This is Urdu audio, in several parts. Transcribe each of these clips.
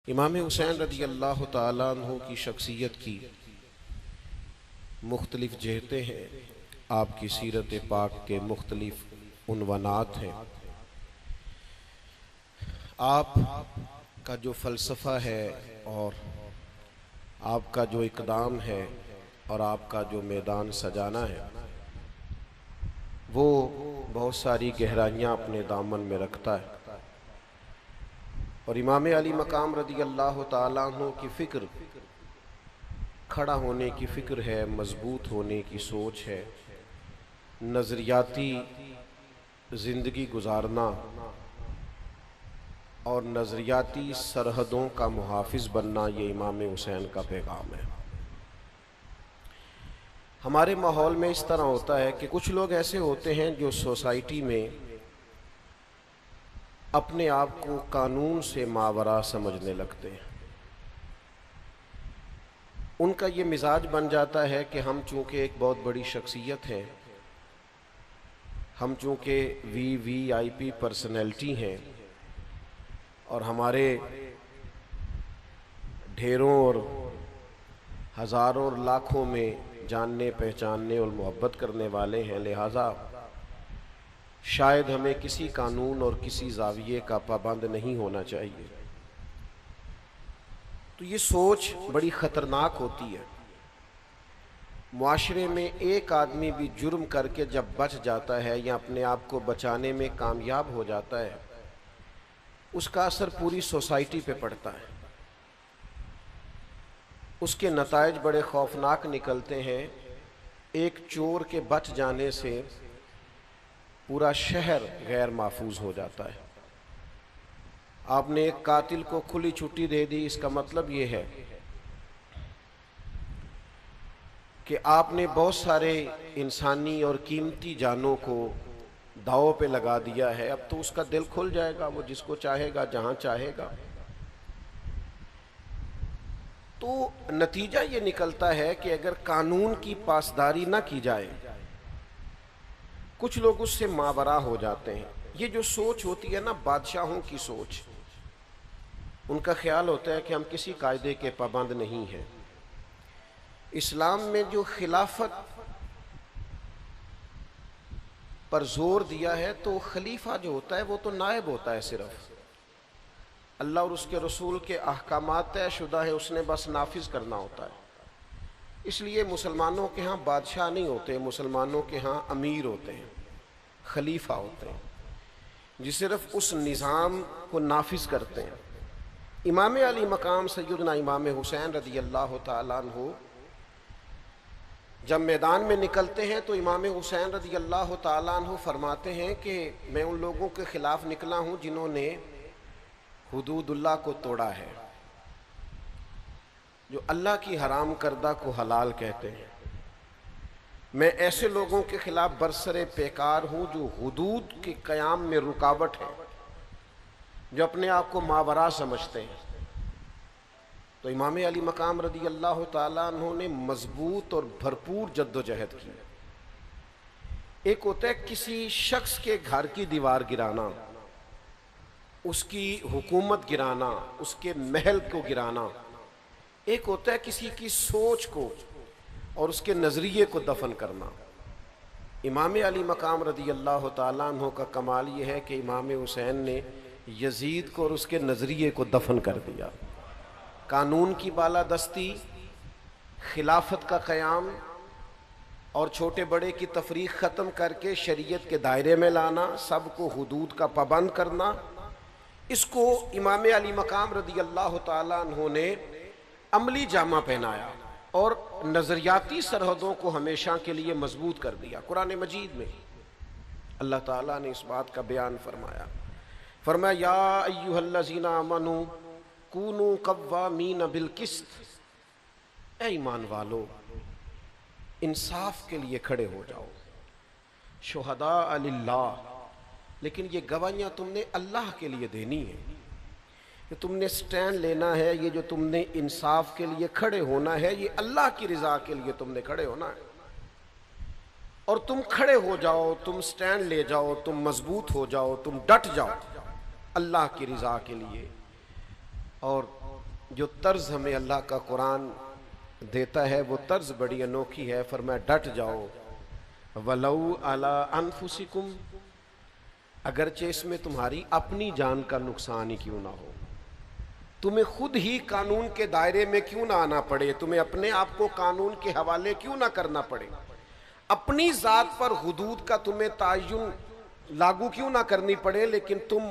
امام حسین رضی اللہ تعالیٰ عنہ کی شخصیت کی مختلف جہتیں ہیں، آپ کی سیرت پاک کے مختلف عنوانات ہیں۔ آپ کا جو فلسفہ ہے اور آپ کا جو اقدام ہے اور آپ کا جو میدان سجانا ہے وہ بہت ساری گہرائیاں اپنے دامن میں رکھتا ہے، اور امام علی مقام رضی اللہ تعالیٰ عنہ کی فکر کھڑا ہونے کی فکر ہے، مضبوط ہونے کی سوچ ہے، نظریاتی زندگی گزارنا اور نظریاتی سرحدوں کا محافظ بننا، یہ امام حسین کا پیغام ہے۔ ہمارے ماحول میں اس طرح ہوتا ہے کہ کچھ لوگ ایسے ہوتے ہیں جو سوسائٹی میں اپنے آپ کو قانون سے ماوراء سمجھنے لگتے ہیں۔ ان کا یہ مزاج بن جاتا ہے کہ ہم چونکہ ایک بہت بڑی شخصیت ہیں، ہم چونکہ وی آئی پی پرسنالٹی ہیں، اور ہمارے ڈھیروں اور ہزاروں اور لاکھوں میں جاننے پہچاننے اور محبت کرنے والے ہیں، لہٰذا شاید ہمیں کسی قانون اور کسی زاویے کا پابند نہیں ہونا چاہیے۔ تو یہ سوچ بڑی خطرناک ہوتی ہے۔ معاشرے میں ایک آدمی بھی جرم کر کے جب بچ جاتا ہے یا اپنے آپ کو بچانے میں کامیاب ہو جاتا ہے، اس کا اثر پوری سوسائٹی پہ پڑتا ہے، اس کے نتائج بڑے خوفناک نکلتے ہیں۔ ایک چور کے بچ جانے سے پورا شہر غیر محفوظ ہو جاتا ہے۔ آپ نے ایک قاتل کو کھلی چھٹی دے دی، اس کا مطلب یہ ہے کہ آپ نے بہت سارے انسانی اور قیمتی جانوں کو داؤ پہ لگا دیا ہے۔ اب تو اس کا دل کھل جائے گا، وہ جس کو چاہے گا جہاں چاہے گا۔ تو نتیجہ یہ نکلتا ہے کہ اگر قانون کی پاسداری نہ کی جائے، کچھ لوگ اس سے ماوراء ہو جاتے ہیں۔ یہ جو سوچ ہوتی ہے نا، بادشاہوں کی سوچ، ان کا خیال ہوتا ہے کہ ہم کسی قاعدے کے پابند نہیں ہیں۔ اسلام میں جو خلافت پر زور دیا ہے، تو خلیفہ جو ہوتا ہے وہ تو نائب ہوتا ہے، صرف اللہ اور اس کے رسول کے احکامات طے شدہ ہے، اس نے بس نافذ کرنا ہوتا ہے۔ اس لیے مسلمانوں کے ہاں بادشاہ نہیں ہوتے، مسلمانوں کے ہاں امیر ہوتے ہیں، خلیفہ ہوتے ہیں، جو صرف اس نظام کو نافذ کرتے ہیں۔ امام علی مقام سیدنا امام حسین رضی اللہ تعالیٰ عنہ جب میدان میں نکلتے ہیں تو امام حسین رضی اللہ تعالیٰ عنہ فرماتے ہیں کہ میں ان لوگوں کے خلاف نکلا ہوں جنہوں نے حدود اللہ کو توڑا ہے، جو اللہ کی حرام کردہ کو حلال کہتے ہیں۔ میں ایسے لوگوں کے خلاف برسر پیکار ہوں جو حدود کے قیام میں رکاوٹ ہے، جو اپنے آپ کو ماوراء سمجھتے ہیں۔ تو امام علی مقام رضی اللہ تعالیٰ عنہ نے مضبوط اور بھرپور جد و جہد کی۔ ایک ہوتا ہے کسی شخص کے گھر کی دیوار گرانا، اس کی حکومت گرانا، اس کے محل کو گرانا، ایک ہوتا ہے کسی کی سوچ کو اور اس کے نظریے کو دفن کرنا۔ امام علی مقام رضی اللہ تعالیٰ عنہ کا کمال یہ ہے کہ امام حسین نے یزید کو اور اس کے نظریے کو دفن کر دیا۔ قانون کی بالادستی، خلافت کا قیام اور چھوٹے بڑے کی تفریق ختم کر کے شریعت کے دائرے میں لانا، سب کو حدود کا پابند کرنا، اس کو امام علی مقام رضی اللہ تعالیٰ عنہ نے عملی جامہ پہنایا اور نظریاتی سرحدوں کو ہمیشہ کے لیے مضبوط کر دیا۔ قرآن مجید میں اللہ تعالیٰ نے اس بات کا بیان فرمایا یا ایھا الذین آمنوا کونوا قوامین بالقسط، اے ایمان والو انصاف کے لیے کھڑے ہو جاؤ، شہداء للہ، لیکن یہ گواہیاں تم نے اللہ کے لیے دینی ہے، کہ تم نے سٹینڈ لینا ہے، یہ جو تم نے انصاف کے لیے کھڑے ہونا ہے، یہ اللہ کی رضا کے لیے تم نے کھڑے ہونا ہے۔ اور تم کھڑے ہو جاؤ، تم سٹینڈ لے جاؤ، تم مضبوط ہو جاؤ، تم ڈٹ جاؤ اللہ کی رضا کے لیے۔ اور جو طرز ہمیں اللہ کا قرآن دیتا ہے وہ طرز بڑی انوکھی ہے. فرمایا ڈٹ جاؤ. وَلَوْ عَلَىٰ أَنفُسِكُمْ، اگرچہ اس میں تمہاری اپنی جان کا نقصان ہی کیوں نہ ہو، تمہیں خود ہی قانون کے دائرے میں کیوں نہ آنا پڑے، تمہیں اپنے آپ کو قانون کے حوالے کیوں نہ کرنا پڑے، اپنی ذات پر حدود کا تمہیں تعین لاگو کیوں نہ کرنی پڑے، لیکن تم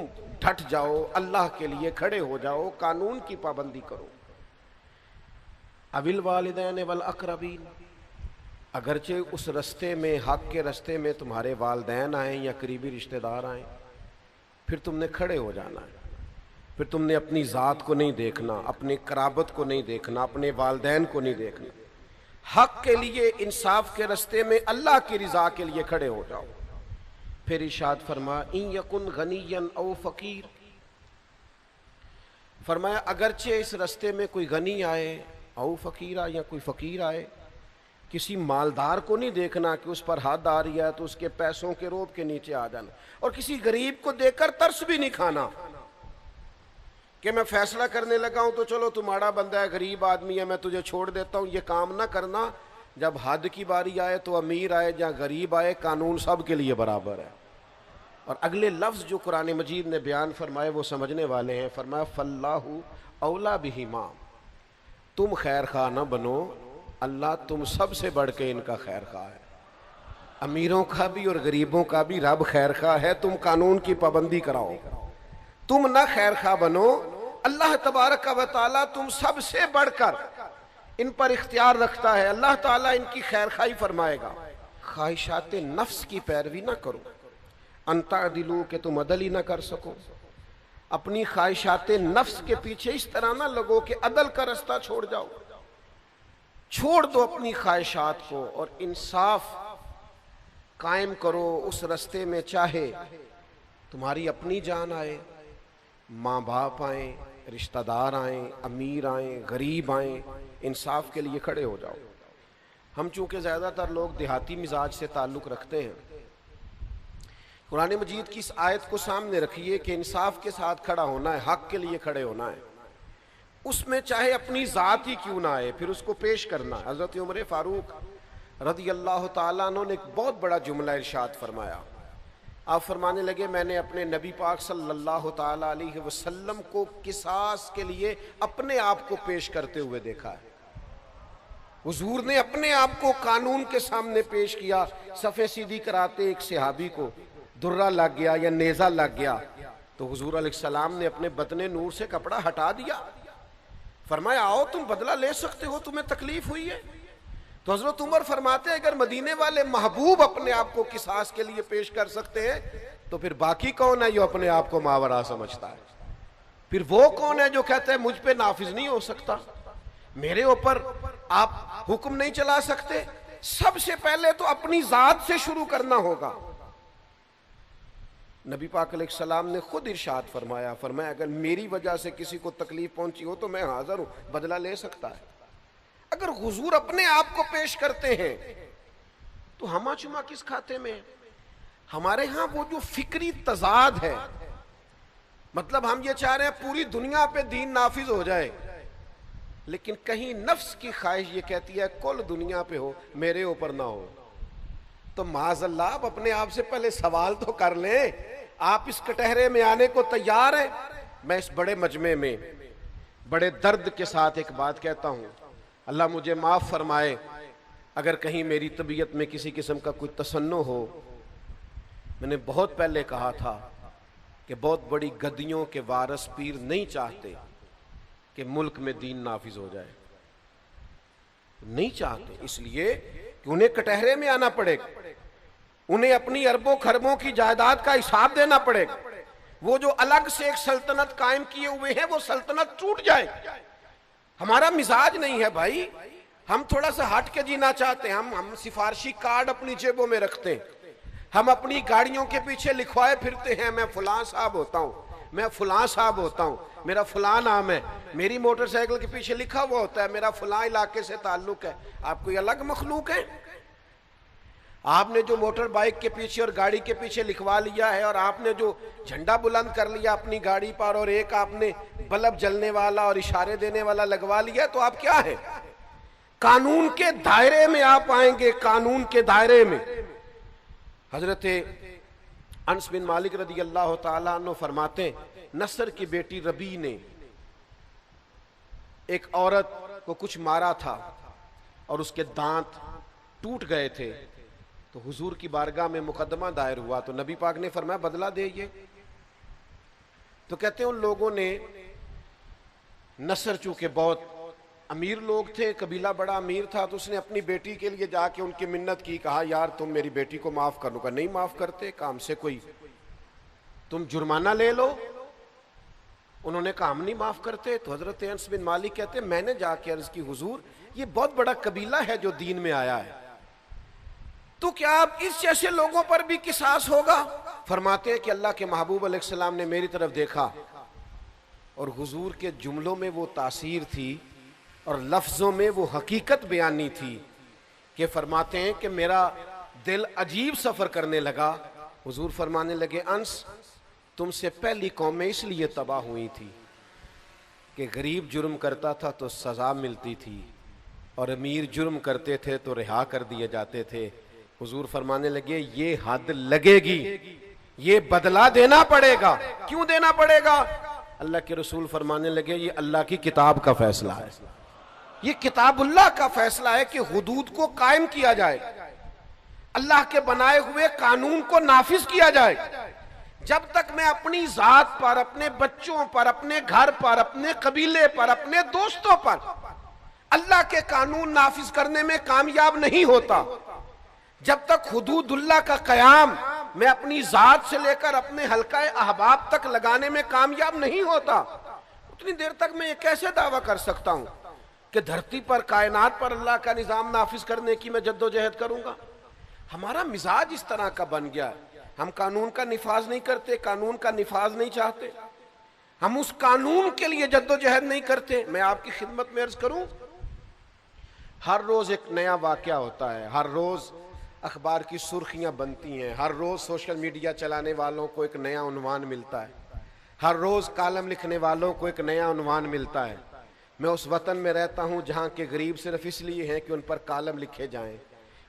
ڈٹ جاؤ، اللہ کے لیے کھڑے ہو جاؤ، قانون کی پابندی کرو. اوِل والدین والاقربین، اگرچہ اس رستے میں، حق کے رستے میں تمہارے والدین آئیں یا قریبی رشتہ دار آئیں، پھر تم نے کھڑے ہو جانا ہے. پھر تم نے اپنی ذات کو نہیں دیکھنا، اپنے قرابت کو نہیں دیکھنا، اپنے والدین کو نہیں دیکھنا. حق کے لیے، انصاف کے رستے میں اللہ کی رضا کے لیے کھڑے ہو جاؤ. پھر ارشاد فرما ان یکن غنیا او فقیر، فرمایا اگرچہ اس رستے میں کوئی غنی آئے، او فقیرہ، یا کوئی فقیر آئے، کسی مالدار کو نہیں دیکھنا کہ اس پر حد آ رہی ہے تو اس کے پیسوں کے روب کے نیچے آ جانا، اور کسی غریب کو دیکھ کر ترس بھی نہیں کھانا کہ میں فیصلہ کرنے لگا ہوں تو چلو تمہارا بندہ ہے، غریب آدمی ہے، میں تجھے چھوڑ دیتا ہوں. یہ کام نہ کرنا. جب حد کی باری آئے تو امیر آئے یا غریب آئے، قانون سب کے لیے برابر ہے. اور اگلے لفظ جو قرآن مجید نے بیان فرمائے وہ سمجھنے والے ہیں. فرمایا فَاللَّهُ أَوْلَى بِهِمَا، تم خیر خواہ نہ بنو، اللہ تم سب سے بڑھ کے ان کا خیر خواہ ہے. امیروں کا بھی اور غریبوں کا بھی رب خیر خواہ ہے. تم قانون کی پابندی کراؤ، تم نہ خیر خواہ بنو. اللہ تبارک و تعالیٰ تم سب سے بڑھ کر ان پر اختیار رکھتا ہے. اللہ تعالیٰ ان کی خیر خواہی فرمائے گا. خواہشات نفس کی پیروی نہ کرو، ان تعدلوا کہ تم عدل ہی نہ کر سکو. اپنی خواہشات نفس کے پیچھے اس طرح نہ لگو کہ عدل کا رستہ چھوڑ جاؤ. چھوڑ دو اپنی خواہشات کو اور انصاف قائم کرو اس رستے میں. چاہے تمہاری اپنی جان آئے، ماں باپ آئیں، رشتہ دار آئیں، امیر آئیں، غریب آئیں، انصاف کے لیے کھڑے ہو جاؤ. ہم چونکہ زیادہ تر لوگ دیہاتی مزاج سے تعلق رکھتے ہیں، قرآن مجید کی اس آیت کو سامنے رکھیے کہ انصاف کے ساتھ کھڑا ہونا ہے، حق کے لیے کھڑے ہونا ہے. اس میں چاہے اپنی ذات ہی کیوں نہ آئے، پھر اس کو پیش کرنا. حضرت عمر فاروق رضی اللہ تعالیٰ عنہ نے ایک بہت بڑا جملہ ارشاد فرمایا. آپ فرمانے لگے میں نے اپنے نبی پاک صلی اللہ تعالیٰ علیہ وسلم کو قصاص کے لیے اپنے آپ کو پیش کرتے ہوئے دیکھا ہے. حضور نے اپنے آپ کو قانون کے سامنے پیش کیا. صفے سیدھی کراتے ایک صحابی کو درہ لگ گیا یا نیزہ لگ گیا تو حضور علیہ السلام نے اپنے بدن نور سے کپڑا ہٹا دیا. فرمایا آؤ تم بدلہ لے سکتے ہو، تمہیں تکلیف ہوئی ہے. تو حضرت عمر فرماتے ہیں اگر مدینے والے محبوب اپنے آپ کو قصاص کے لیے پیش کر سکتے ہیں تو پھر باقی کون ہے جو اپنے آپ کو ماورا سمجھتا ہے؟ پھر وہ کون ہے جو کہتا ہے مجھ پہ نافذ نہیں ہو سکتا، میرے اوپر آپ حکم نہیں چلا سکتے؟ سب سے پہلے تو اپنی ذات سے شروع کرنا ہوگا. نبی پاک علیہ السلام نے خود ارشاد فرمایا اگر میری وجہ سے کسی کو تکلیف پہنچی ہو تو میں حاضر ہوں، بدلہ لے سکتا ہے. اگر حضور اپنے آپ کو پیش کرتے ہیں تو ہما چما کس کھاتے میں؟ ہمارے ہاں وہ جو فکری تضاد ہے، مطلب ہم یہ چاہ رہے ہیں پوری دنیا پہ دین نافذ ہو جائے، لیکن کہیں نفس کی خواہش یہ کہتی ہے کل دنیا پہ ہو، میرے اوپر نہ ہو. تو معاذ اللہ آپ اپنے آپ سے پہلے سوال تو کر لیں. آپ اس کٹہرے میں آنے کو تیار ہیں؟ میں اس بڑے مجمع میں بڑے درد کے ساتھ ایک بات کہتا ہوں، اللہ مجھے معاف فرمائے اگر کہیں میری طبیعت میں کسی قسم کا کوئی تصنع ہو. میں نے بہت پہلے کہا تھا کہ بہت بڑی گدیوں کے وارث پیر نہیں چاہتے کہ ملک میں دین نافذ ہو جائے، نہیں چاہتے، اس لیے کہ انہیں کٹہرے میں آنا پڑے گا، انہیں اپنی اربوں خربوں کی جائیداد کا حساب دینا پڑے گا. وہ جو الگ سے ایک سلطنت قائم کیے ہوئے ہیں وہ سلطنت ٹوٹ جائے. ہمارا مزاج نہیں ہے بھائی، ہم تھوڑا سا ہٹ کے جینا چاہتے ہیں. ہم سفارشی کارڈ اپنی جیبوں میں رکھتے ہیں، ہم اپنی گاڑیوں کے پیچھے لکھوائے پھرتے ہیں میں فلاں صاحب ہوتا ہوں، میں فلاں صاحب ہوتا ہوں، میرا فلاں نام ہے. میری موٹر سائیکل کے پیچھے لکھا ہوا ہوتا ہے میرا فلاں علاقے سے تعلق ہے. آپ کوئی الگ مخلوق ہیں؟ آپ نے جو موٹر بائک کے پیچھے اور گاڑی کے پیچھے لکھوا لیا ہے، اور آپ نے جو جھنڈا بلند کر لیا اپنی گاڑی پر، اور ایک آپ نے بلب جلنے والا اور اشارے دینے والا لگوا لیا، تو آپ کیا ہیں؟ قانون کے دائرے میں آپ آئیں گے، قانون کے دائرے میں۔ حضرت انس بن مالک رضی اللہ تعالیٰ عنہ فرماتے ہیں، نصر کی بیٹی ربی نے ایک عورت کو کچھ مارا تھا اور اس کے دانت ٹوٹ گئے تھے، تو حضور کی بارگاہ میں مقدمہ دائر ہوا، تو نبی پاک نے فرمایا بدلہ دے یہ۔ تو کہتے ہیں ان لوگوں نے، نصر چونکہ بہت امیر لوگ تھے، قبیلہ بڑا امیر تھا، تو اس نے اپنی بیٹی کے لیے جا کے ان کی منت کی، کہا یار تم میری بیٹی کو معاف کر لو، کہا نہیں معاف کرتے، کام سے کوئی تم جرمانہ لے لو۔ انہوں نے کہا ہم نہیں معاف کرتے۔ تو حضرت انس بن مالک کہتے ہیں میں نے جا کے عرض کی حضور یہ بہت بڑا قبیلہ ہے جو دین میں آیا ہے، تو کیا اب اس جیسے لوگوں پر بھی قصاص ہوگا؟ فرماتے ہیں کہ اللہ کے محبوب علیہ السلام نے میری طرف دیکھا، اور حضور کے جملوں میں وہ تاثیر تھی اور لفظوں میں وہ حقیقت بیانی تھی کہ فرماتے ہیں کہ میرا دل عجیب سفر کرنے لگا۔ حضور فرمانے لگے انس تم سے پہلی قومیں اس لیے تباہ ہوئی تھی کہ غریب جرم کرتا تھا تو سزا ملتی تھی، اور امیر جرم کرتے تھے تو رہا کر دیے جاتے تھے۔ حضور فرمانے لگے یہ حد لگے گی، یہ بدلہ دینا پڑے گا۔ کیوں دینا پڑے گا؟ اللہ کے رسول فرمانے لگے یہ اللہ کی کتاب کا فیصلہ ہے، یہ کتاب اللہ کا فیصلہ ہے کہ حدود کو قائم کیا جائے، اللہ کے بنائے ہوئے قانون کو نافذ کیا جائے۔ جب تک میں اپنی ذات پر، اپنے بچوں پر، اپنے گھر پر، اپنے قبیلے پر، اپنے دوستوں پر اللہ کے قانون نافذ کرنے میں کامیاب نہیں ہوتا، جب تک حدود اللہ کا قیام میں اپنی ذات سے لے کر اپنے حلقہ احباب تک لگانے میں کامیاب نہیں ہوتا، اتنی دیر تک میں یہ کیسے دعویٰ کر سکتا ہوں کہ دھرتی پر، کائنات پر اللہ کا نظام نافذ کرنے کی میں جد و جہد کروں گا؟ ہمارا مزاج اس طرح کا بن گیا ہے، ہم قانون کا نفاذ نہیں کرتے، قانون کا نفاذ نہیں چاہتے، ہم اس قانون کے لیے جد و جہد نہیں کرتے۔ میں آپ کی خدمت میں عرض کروں، ہر روز ایک نیا واقعہ ہوتا ہے، ہر روز اخبار کی سرخیاں بنتی ہیں، ہر روز سوشل میڈیا چلانے والوں کو ایک نیا عنوان ملتا ہے، ہر روز کالم لکھنے والوں کو ایک نیا عنوان ملتا ہے۔ میں اس وطن میں رہتا ہوں جہاں کے غریب صرف اس لیے ہیں کہ ان پر کالم لکھے جائیں،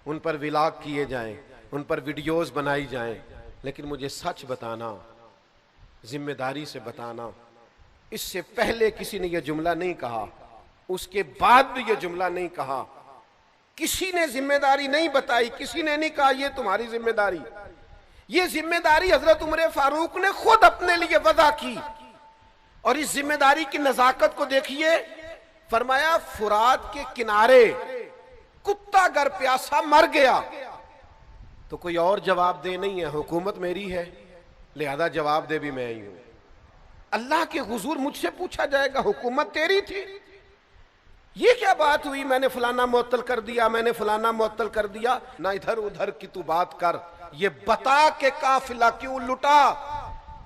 ان پر ولاگ کیے جائیں، ان پر ویڈیوز بنائی جائیں، لیکن مجھے سچ بتانا، ذمہ داری سے بتانا، اس سے پہلے کسی نے یہ جملہ نہیں کہا، اس کے بعد بھی یہ جملہ نہیں کہا، کسی نے ذمہ داری نہیں بتائی، کسی نے نہیں کہا یہ تمہاری ذمہ داری۔ یہ ذمہ داری حضرت عمر فاروق نے خود اپنے لیے وضع کی، اور اس ذمہ داری کی نزاکت کو دیکھیے، فرمایا فرات کے کنارے کتا گر پیاسا مر گیا تو کوئی اور جواب دے نہیں ہے، حکومت میری ہے لہذا جواب دے بھی میں ہی ہوں۔ اللہ کے حضور مجھ سے پوچھا جائے گا حکومت تیری تھی، یہ کیا بات ہوئی، میں نے فلانا معطل کر دیا، میں نے فلانا معطل کر دیا؟ نہ ادھر ادھر کی تو بات کر، یہ بتا کہ قافلہ کیوں لٹا،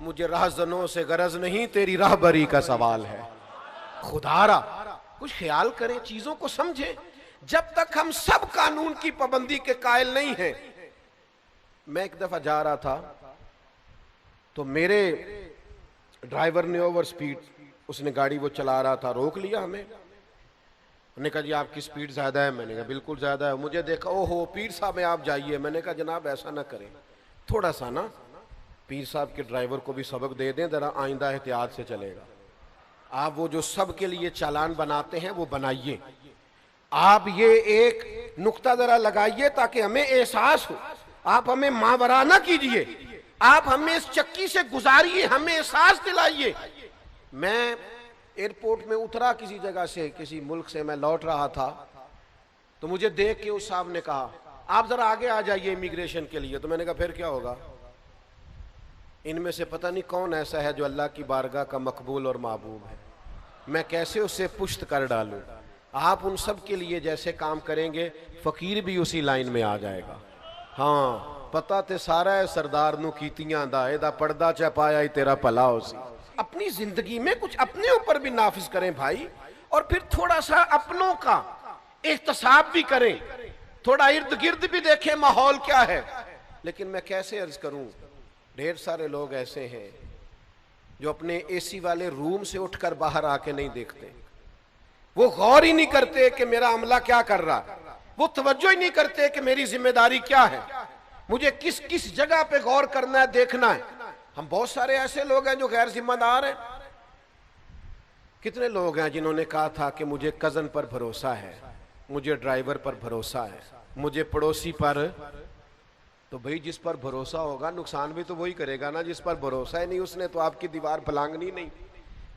مجھے راہزنوں سے غرض نہیں، تیری راہبری کا سوال ہے۔ خدا را کچھ خیال کریں، چیزوں کو سمجھیں۔ جب تک ہم سب قانون کی پابندی کے قائل نہیں ہیں، میں ایک دفعہ جا رہا تھا تو میرے ڈرائیور نے اوور سپیڈ، اس نے گاڑی وہ چلا رہا تھا، روک لیا ہمیں، انہوں نے کہا جی آپ کی سپیڈ زیادہ ہے، میں نے کہا بالکل زیادہ ہے، مجھے دیکھا او ہو پیر صاحب میں آپ جائیے، میں نے کہا جناب ایسا نہ کریں، تھوڑا سا نا پیر صاحب کے ڈرائیور کو بھی سبق دے دیں، ذرا آئندہ احتیاط سے چلے گا، آپ وہ جو سب کے لیے چالان بناتے ہیں وہ بنائیے، آپ یہ ایک نقطہ ذرا لگائیے تاکہ ہمیں احساس ہو، آپ ہمیں ماورا نہ کیجئے، آپ ہمیں اس چکی سے گزاریے، ہمیں احساس دلائیے۔ میں ایئرپورٹ میں اترا کسی جگہ سے، کسی ملک سے میں لوٹ رہا تھا، تو مجھے دیکھ کے اس صاحب نے کہا آپ ذرا آگے آ جائیے امیگریشن کے لیے، تو میں نے کہا پھر کیا ہوگا؟ ان میں سے پتہ نہیں کون ایسا ہے جو اللہ کی بارگاہ کا مقبول اور محبوب ہے، میں کیسے اسے پشت کر ڈالوں؟ آپ ان سب کے لیے جیسے کام کریں گے فقیر بھی اسی لائن میں آ جائے گا۔ ہاں پتہ تے سارا ہے سردار نو کیتیاں دا ایدہ پردہ چا پایا ہی تیرا پلا ہو سی۔ اپنی زندگی میں کچھ اپنے اوپر بھی نافذ کریں بھائی، اور پھر تھوڑا سا اپنوں کا احتساب بھی کریں، تھوڑا ارد گرد بھی دیکھیں ماحول کیا ہے. لیکن میں کیسے عرض کروں، ڈھیر سارے لوگ ایسے ہیں جو اپنے اے سی والے روم سے اٹھ کر باہر آ کے نہیں دیکھتے. وہ غور ہی نہیں کرتے کہ میرا عملہ کیا کر رہا، وہ توجہ ہی نہیں کرتے کہ میری ذمہ داری کیا ہے، مجھے کس کس جگہ پہ غور کرنا ہے، دیکھنا ہے. ہم بہت سارے ایسے لوگ ہیں جو غیر ذمہ دار ہیں. کتنے لوگ ہیں جنہوں نے کہا تھا کہ مجھے کزن پر بھروسہ ہے، مجھے ڈرائیور پر بھروسہ ہے، مجھے پڑوسی پر. تو بھئی جس پر بھروسہ ہوگا نقصان بھی تو وہی کرے گا نا. جس پر بھروسہ ہی نہیں اس نے تو آپ کی دیوار پھلانگنی نہیں.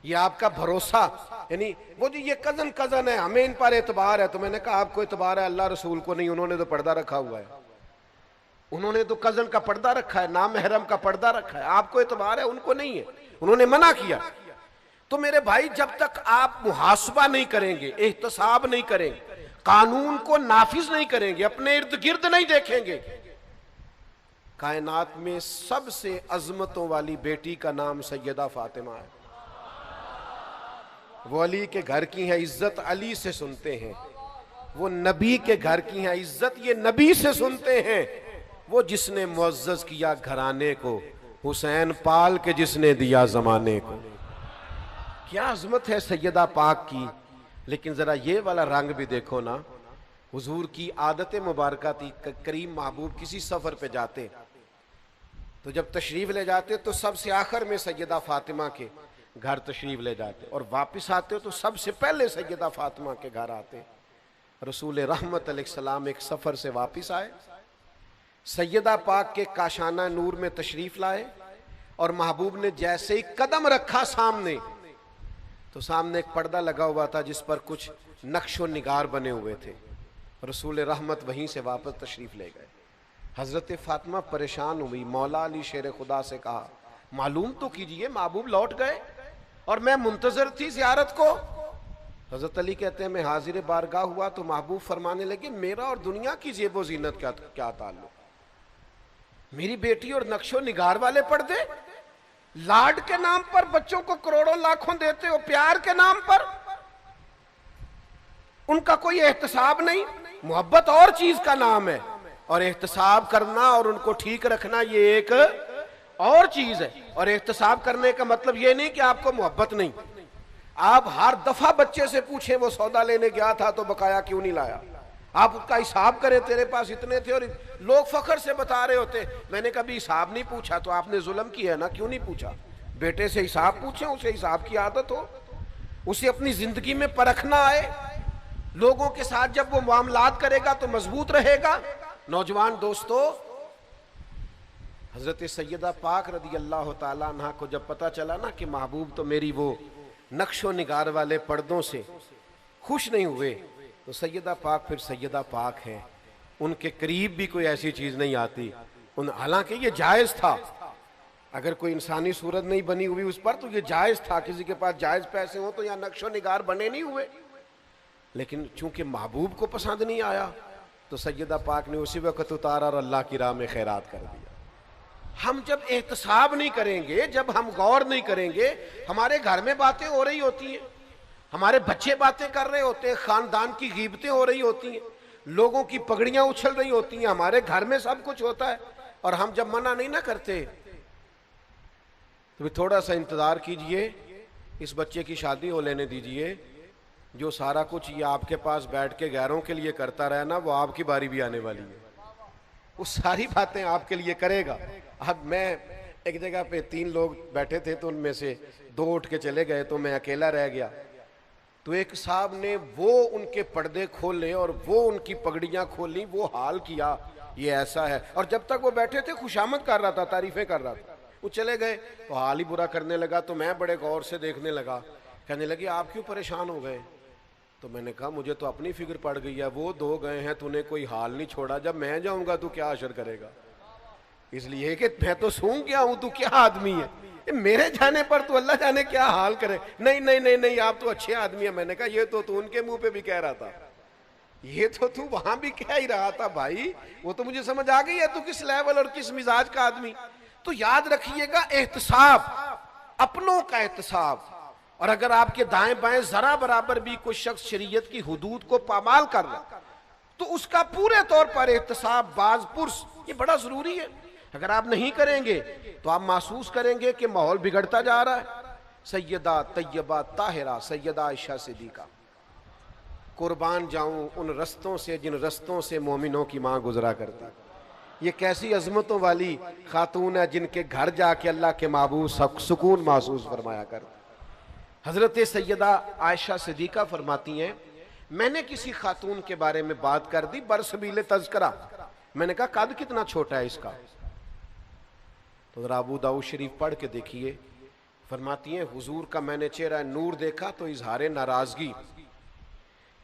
یہ آپ کا بھروسہ، یعنی وہ جو یہ کزن ہے ہمیں ان پر اعتبار ہے. تو میں نے کہا آپ کو اعتبار ہے، اللہ رسول کو نہیں. انہوں نے تو پردہ رکھا ہوا ہے، انہوں نے تو کزن کا پردہ رکھا ہے، نامحرم کا پردہ رکھا ہے. آپ کو اعتبار ہے، ان کو نہیں ہے، انہوں نے منع کیا. تو میرے بھائی جب تک آپ محاسبہ نہیں کریں گے، احتساب نہیں کریں گے، قانون کو نافذ نہیں کریں گے، اپنے ارد گرد نہیں دیکھیں گے. کائنات میں سب سے عظمتوں والی بیٹی کا نام سیدہ فاطمہ ہے. وہ علی کے گھر کی ہیں، عزت علی سے سنتے ہیں. وہ نبی کے گھر کی ہیں، عزت یہ نبی سے سنتے ہیں. وہ جس نے معزز کیا گھرانے کو، حسین پال کے جس نے دیا زمانے کو. کیا عظمت ہے سیدہ پاک کی. لیکن ذرا یہ والا رنگ بھی دیکھو نا. حضور کی عادت مبارکہ تھی، کریم محبوب کسی سفر پہ جاتے تو جب تشریف لے جاتے تو سب سے آخر میں سیدہ فاطمہ کے گھر تشریف لے جاتے، اور واپس آتے تو سب سے پہلے سیدہ فاطمہ کے گھر آتے. رسول رحمت علیہ السلام ایک سفر سے واپس آئے، سیدہ پاک کے کاشانہ نور میں تشریف لائے، اور محبوب نے جیسے ہی قدم رکھا سامنے تو سامنے ایک پردہ لگا ہوا تھا جس پر کچھ نقش و نگار بنے ہوئے تھے. رسول رحمت وہیں سے واپس تشریف لے گئے. حضرت فاطمہ پریشان ہوئی، مولا علی شیر خدا سے کہا معلوم تو کیجئے محبوب لوٹ گئے اور میں منتظر تھی زیارت کو. حضرت علی کہتے ہیں میں حاضر بارگاہ ہوا تو محبوب فرمانے لگے میرا اور دنیا کی زیب و زینت کیا تعلق، میری بیٹی اور نقش و نگار والے پردے، لاڈ کے نام پر بچوں کو کروڑوں لاکھوں دیتے ہو، پیار کے نام پر ان کا کوئی احتساب نہیں. محبت اور چیز کا نام ہے، اور احتساب کرنا اور ان کو ٹھیک رکھنا یہ ایک اور چیز ہے. اور احتساب کرنے کا مطلب یہ نہیں کہ آپ کو محبت نہیں. آپ ہر دفعہ بچے سے پوچھیں وہ سودا لینے گیا تھا تو بقایا کیوں نہیں لایا، آپ اس کا حساب کریں تیرے پاس اتنے تھے. اور لوگ فخر سے بتا رہے ہوتے میں نے کبھی حساب نہیں پوچھا. تو آپ نے ظلم کیا ہے نا، کیوں نہیں پوچھا؟ بیٹے سے حساب پوچھیں، اسے حساب کی عادت ہو، اسے اپنی زندگی میں پرکھنا آئے. لوگوں کے ساتھ جب وہ معاملات کرے گا تو مضبوط رہے گا. نوجوان دوستو، حضرت سیدہ پاک رضی اللہ تعالیٰ عنہ کو جب پتا چلا نا کہ محبوب تو میری وہ نقش و نگار والے پردوں سے خوش نہیں ہوئے، تو سیدہ پاک پھر سیدہ پاک ہیں، ان کے قریب بھی کوئی ایسی چیز نہیں آتی. حالانکہ یہ جائز تھا، اگر کوئی انسانی صورت نہیں بنی ہوئی اس پر تو یہ جائز تھا. کسی کے پاس جائز پیسے ہوں تو یہاں نقش و نگار بنے نہیں ہوئے. لیکن چونکہ محبوب کو پسند نہیں آیا تو سیدہ پاک نے اسی وقت اتارا اور اللہ کی راہ میں خیرات کر دیا. ہم جب احتساب نہیں کریں گے، جب ہم غور نہیں کریں گے، ہمارے گھر میں باتیں ہو رہی ہوتی ہیں، ہمارے بچے باتیں کر رہے ہوتے ہیں، خاندان کی غیبتیں ہو رہی ہوتی ہیں، لوگوں کی پگڑیاں اچھل رہی ہوتی ہیں، ہمارے گھر میں سب کچھ ہوتا ہے، اور ہم جب منع نہیں نہ کرتے تو تھوڑا سا انتظار کیجئے، اس بچے کی شادی ہو لینے دیجئے. جو سارا کچھ یہ آپ کے پاس بیٹھ کے غیروں کے لیے کرتا رہے نا، وہ آپ کی باری بھی آنے والی ہے، وہ ساری باتیں آپ کے لیے کرے گا. اب میں ایک جگہ پہ 3 لوگ بیٹھے تھے تو ان میں سے 2 اٹھ کے چلے گئے تو میں اکیلا رہ گیا. تو ایک صاحب نے وہ ان کے پردے کھولے اور وہ ان کی پگڑیاں کھولیں، وہ حال کیا یہ ایسا ہے. اور جب تک وہ بیٹھے تھے خوشامد کر رہا تھا، تعریفیں کر رہا تھا. وہ چلے گئے تو حال ہی برا کرنے لگا. تو میں بڑے غور سے دیکھنے لگا، کہنے لگے آپ کیوں پریشان ہو گئے؟ تو میں نے کہا مجھے تو اپنی فکر پڑ گئی ہے، وہ 2 گئے ہیں تو نے کوئی حال نہیں چھوڑا، جب میں جاؤں گا تو کیا اشر کرے گا؟ اس لیے کہ میں تو سونگ گیا ہوں، تو کیا آدمی ہے، میرے جانے پر تو اللہ جانے کیا حال کرے. نہیں نہیں نہیں نہیں، آپ تو اچھے آدمی ہیں. میں نے کہا یہ تو ان کے منہ پہ بھی کہہ رہا تھا، یہ تو وہاں بھی کہہ ہی رہا تھا بھائی. وہ تو مجھے سمجھ آ گئی ہے تو کس لیول اور کس مزاج کا آدمی. تو یاد رکھیے گا احتساب، اپنوں کا احتساب. اور اگر آپ کے دائیں بائیں ذرا برابر بھی کوئی شخص شریعت کی حدود کو پامال کر رہا تو اس کا پورے طور پر احتساب باز پرس یہ بڑا ضروری ہے. اگر آپ نہیں کریں گے تو آپ محسوس کریں گے کہ ماحول بگڑتا جا رہا ہے. سیدہ طیبہ طاہرہ سیدہ عائشہ صدیقہ، قربان جاؤں ان رستوں سے جن رستوں سے مومنوں کی ماں گزرا کرتی. یہ کیسی عظمتوں والی خاتون ہے جن کے گھر جا کے اللہ کے محبوب سکون محسوس فرمایا کرتے. حضرت سیدہ عائشہ صدیقہ فرماتی ہیں میں نے کسی خاتون کے بارے میں بات کر دی برسبیل تذکرہ. میں نے کہا قد کتنا چھوٹا ہے اس کا؟ تو ذرا ابو داؤد شریف پڑھ کے دیکھیے. فرماتی ہیں حضور کا میں نے چہرہ نور دیکھا تو اظہار ناراضگی.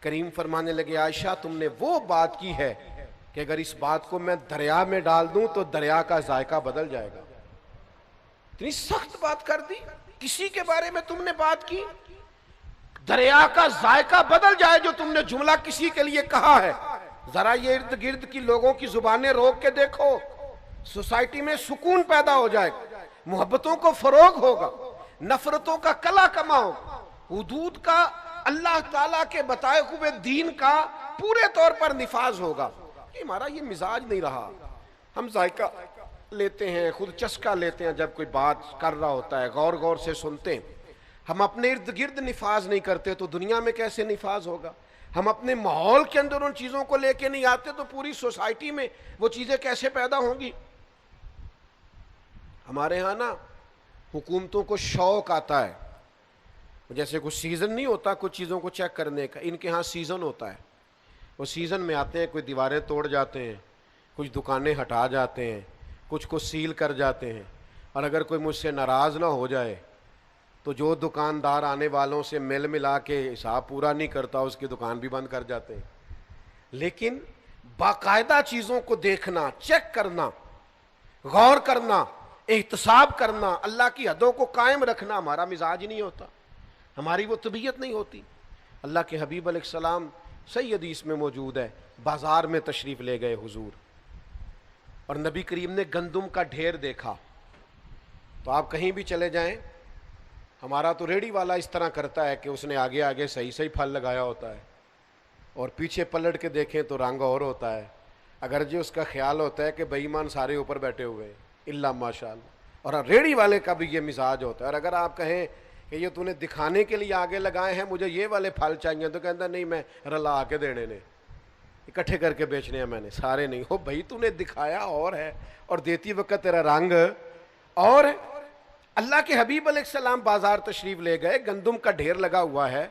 کریم فرمانے لگے عائشہ تم نے وہ بات کی ہے کہ اگر اس بات کو میں دریا میں ڈال دوں تو دریا کا ذائقہ بدل جائے گا. اتنی سخت بات کر دی. کسی کے بارے میں تم نے بات کی دریا کا ذائقہ بدل جائے جو تم نے جملہ کسی کے لیے کہا ہے. ذرا یہ ارد گرد کی لوگوں کی زبانیں روک کے دیکھو. سوسائٹی میں سکون پیدا ہو جائے گا، محبتوں کو فروغ ہوگا، نفرتوں کا کلا کما ہوگا، حدود کا اللہ تعالیٰ کے بتائے ہوئے دین کا پورے طور پر نفاذ ہوگا. ہمارا یہ مزاج نہیں رہا. ہم ذائقہ لیتے ہیں، خود چسکا لیتے ہیں جب کوئی بات کر رہا ہوتا ہے، غور غور سے سنتے ہیں. ہم اپنے ارد گرد نفاذ نہیں کرتے تو دنیا میں کیسے نفاذ ہوگا؟ ہم اپنے ماحول کے اندر ان چیزوں کو لے کے نہیں آتے تو پوری سوسائٹی میں وہ چیزیں کیسے پیدا ہوں گی؟ ہمارے ہاں نا حکومتوں کو شوق آتا ہے، جیسے کچھ سیزن نہیں ہوتا کچھ چیزوں کو چیک کرنے کا، ان کے ہاں سیزن ہوتا ہے. وہ سیزن میں آتے ہیں، کوئی دیواریں توڑ جاتے ہیں، کچھ دکانیں ہٹا جاتے ہیں، کچھ کو سیل کر جاتے ہیں. اور اگر کوئی مجھ سے ناراض نہ ہو جائے تو جو دکاندار آنے والوں سے مل ملا کے حساب پورا نہیں کرتا اس کی دکان بھی بند کر جاتے ہیں. لیکن باقاعدہ چیزوں کو دیکھنا، چیک کرنا، غور کرنا، احتساب کرنا، اللہ کی حدوں کو قائم رکھنا ہمارا مزاج نہیں ہوتا، ہماری وہ طبیعت نہیں ہوتی. اللہ کے حبیب علیہ السلام صحیح حدیث میں موجود ہے، بازار میں تشریف لے گئے حضور اور نبی کریم نے گندم کا ڈھیر دیکھا. تو آپ کہیں بھی چلے جائیں، ہمارا تو ریڑھی والا اس طرح کرتا ہے کہ اس نے آگے آگے صحیح صحیح پھل لگایا ہوتا ہے اور پیچھے پلٹ کے دیکھیں تو رنگ اور ہوتا ہے. اگرچہ اس کا خیال ہوتا ہے کہ بے ایمان سارے اوپر بیٹھے ہوئے الا ماشاء اللہ. اور ریڑھی والے کا بھی یہ مزاج ہوتا ہے. اور اگر آپ کہیں کہ یہ تو نے دکھانے کے لیے آگے لگائے ہیں، مجھے یہ والے پھل چاہیے، تو کہتا نہیں میں رلا کے دینے نے، اکٹھے کر کے بیچنے ہیں میں نے، سارے نہیں. ہو بھائی تو نے دکھایا اور ہے اور دیتی وقت تیرا رنگ اور ہے. اللہ کے حبیب علیہ السلام بازار تشریف لے گئے، گندم کا ڈھیر لگا ہوا ہے.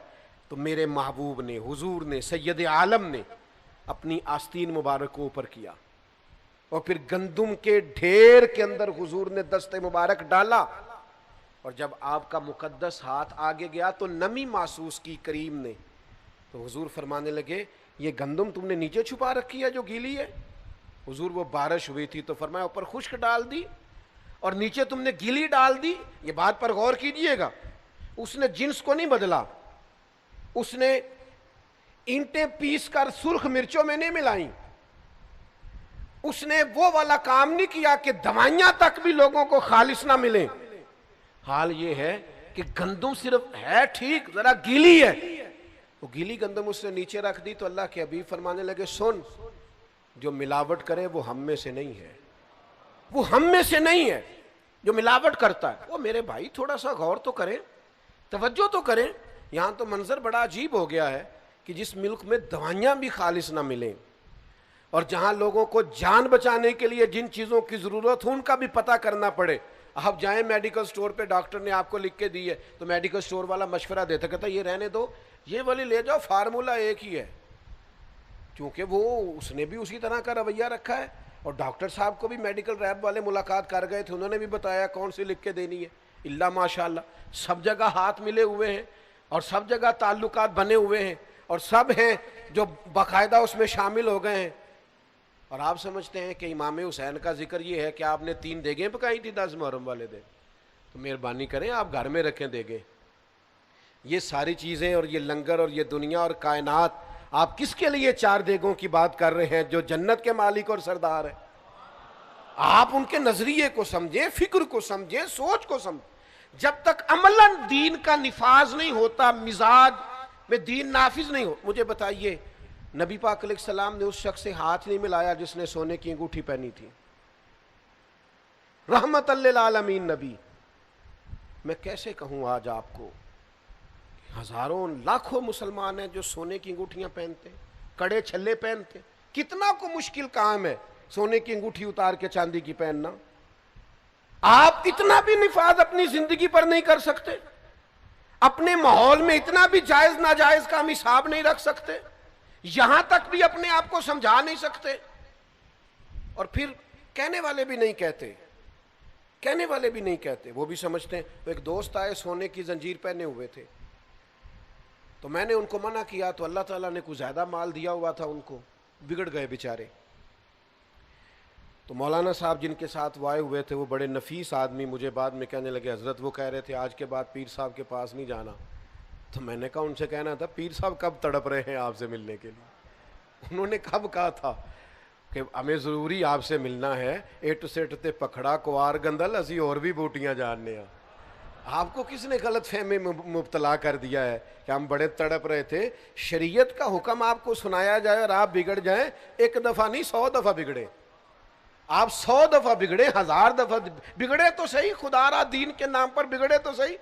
تو میرے محبوب نے، حضور نے، سید عالم نے اپنی آستین مبارک کو اوپر کیا اور پھر گندم کے ڈھیر کے اندر حضور نے دست مبارک ڈالا. اور جب آپ کا مقدس ہاتھ آگے گیا تو نمی محسوس کی کریم نے. تو حضور فرمانے لگے یہ گندم تم نے نیچے چھپا رکھی ہے جو گیلی ہے؟ حضور وہ بارش ہوئی تھی تو فرمایا اوپر خشک ڈال دی اور نیچے تم نے گیلی ڈال دی. یہ بات پر غور کیجئے گا، اس نے جنس کو نہیں بدلا، اس نے اینٹیں پیس کر سرخ مرچوں میں نہیں ملائیں، اس نے وہ والا کام نہیں کیا کہ دوائیاں تک بھی لوگوں کو خالص نہ ملیں. حال یہ ہے کہ گندم صرف ہے ٹھیک ذرا گیلی ہے، وہ گیلی گندم اس نے نیچے رکھ دی. تو اللہ کے حبیب فرمانے لگے سن، جو ملاوٹ کرے وہ ہم میں سے نہیں ہے، وہ ہم میں سے نہیں ہے جو ملاوٹ کرتا ہے. وہ میرے بھائی تھوڑا سا غور تو کریں، توجہ تو کریں. یہاں تو منظر بڑا عجیب ہو گیا ہے کہ جس ملک میں دوائیاں بھی خالص نہ ملیں اور جہاں لوگوں کو جان بچانے کے لیے جن چیزوں کی ضرورت ہو ان کا بھی پتہ کرنا پڑے. آپ جائیں میڈیکل سٹور پہ، ڈاکٹر نے آپ کو لکھ کے دی ہے تو میڈیکل سٹور والا مشورہ دیتا کہتا یہ رہنے دو، یہ والی لے جاؤ، فارمولہ ایک ہی ہے. کیونکہ وہ اس نے بھی اسی طرح کا رویہ رکھا ہے. اور ڈاکٹر صاحب کو بھی میڈیکل ریپ والے ملاقات کر گئے تھے، انہوں نے بھی بتایا کون سی لکھ کے دینی ہے. اللہ ماشاء اللہ سب جگہ ہاتھ ملے ہوئے ہیں اور سب جگہ تعلقات بنے ہوئے ہیں اور سب ہیں جو باقاعدہ اس میں شامل ہو گئے ہیں. اور آپ سمجھتے ہیں کہ امام حسین کا ذکر یہ ہے کہ آپ نے 3 دیگیں پکائی تھی 10 محرم والے دن، تو مہربانی کریں آپ گھر میں رکھیں دیگیں. یہ ساری چیزیں اور یہ لنگر اور یہ دنیا اور کائنات، آپ کس کے لیے 4 دیگوں کی بات کر رہے ہیں جو جنت کے مالک اور سردار ہیں؟ آپ ان کے نظریے کو سمجھیں، فکر کو سمجھیں، سوچ کو سمجھیں. جب تک عملاً دین کا نفاذ نہیں ہوتا، مزاج میں دین نافذ نہیں ہو. مجھے بتائیے نبی پاک علیہ السلام نے اس شخص سے ہاتھ نہیں ملایا جس نے سونے کی انگوٹھی پہنی تھی، رحمت للعالمین نبی۔ میں کیسے کہوں آج آپ کو، ہزاروں لاکھوں مسلمان ہیں جو سونے کی انگوٹھیاں پہنتے، کڑے چھلے پہنتے، کتنا کو مشکل کام ہے سونے کی انگوٹھی اتار کے چاندی کی پہننا۔ آپ اتنا بھی نفاذ اپنی زندگی پر نہیں کر سکتے، اپنے ماحول میں اتنا بھی جائز ناجائز کا ہم حساب نہیں رکھ سکتے، یہاں تک بھی اپنے آپ کو سمجھا نہیں سکتے، اور پھر کہنے والے بھی نہیں کہتے، کہنے والے بھی نہیں کہتے، وہ بھی سمجھتے ہیں۔ ایک دوست آئے سونے کی زنجیر پہنے ہوئے تھے، تو میں نے ان کو منع کیا تو اللہ تعالیٰ نے کچھ زیادہ مال دیا ہوا تھا ان کو، بگڑ گئے بیچارے۔ تو مولانا صاحب جن کے ساتھ وہ آئے ہوئے تھے وہ بڑے نفیس آدمی مجھے بعد میں کہنے لگے حضرت وہ کہہ رہے تھے آج کے بعد پیر صاحب کے پاس نہیں جانا۔ تو میں نے کہا ان سے کہنا تھا پیر صاحب کب تڑپ رہے ہیں آپ سے ملنے کے لیے، انہوں نے کب کہا تھا کہ ہمیں ضروری آپ سے ملنا ہے، ایٹ سیٹ تے پکھڑا کوار گندل اسی اور بھی بوٹیاں جاننے ہیں۔ آپ کو کس نے غلط فہمی میں مبتلا کر دیا ہے کہ ہم بڑے تڑپ رہے تھے؟ شریعت کا حکم آپ کو سنایا جائے اور آپ بگڑ جائیں، ایک دفعہ نہیں 100 دفعہ بگڑے، آپ 100 دفعہ بگڑے، 1000 دفعہ بگڑے تو صحیح، خدا را دین کے نام پر بگڑے تو صحیح،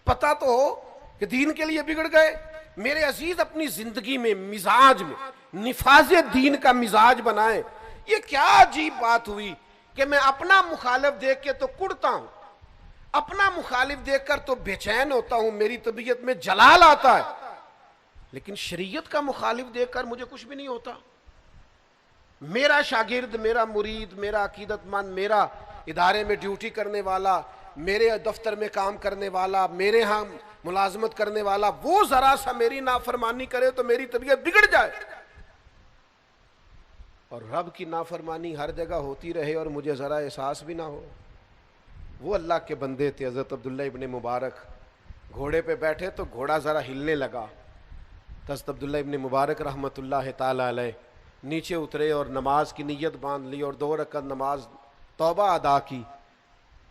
پتہ تو ہو کہ دین کے لیے بگڑ گئے۔ میرے عزیز اپنی زندگی میں مزاج میں نفاذ دین کا مزاج بنائیں۔ یہ کیا عجیب بات ہوئی کہ میں اپنا مخالف دیکھ کے تو کڑتا ہوں، اپنا مخالف دیکھ کر تو بے چین ہوتا ہوں، میری طبیعت میں جلال آتا ہے، لیکن شریعت کا مخالف دیکھ کر مجھے کچھ بھی نہیں ہوتا۔ میرا شاگرد، میرا مرید، میرا عقیدت مند، میرا ادارے میں ڈیوٹی کرنے والا، میرے دفتر میں کام کرنے والا، میرے ہاں ملازمت کرنے والا، وہ ذرا سا میری نافرمانی کرے تو میری طبیعت بگڑ جائے، اور رب کی نافرمانی ہر جگہ ہوتی رہے اور مجھے ذرا احساس بھی نہ ہو۔ وہ اللہ کے بندے تھے حضرت عبداللہ ابن مبارک، گھوڑے پہ بیٹھے تو گھوڑا ذرا ہلنے لگا، حضرت عبداللہ ابن مبارک رحمۃ اللہ تعالی علیہ نیچے اترے اور نماز کی نیت باندھ لی اور 2 رکعت نماز توبہ ادا کی۔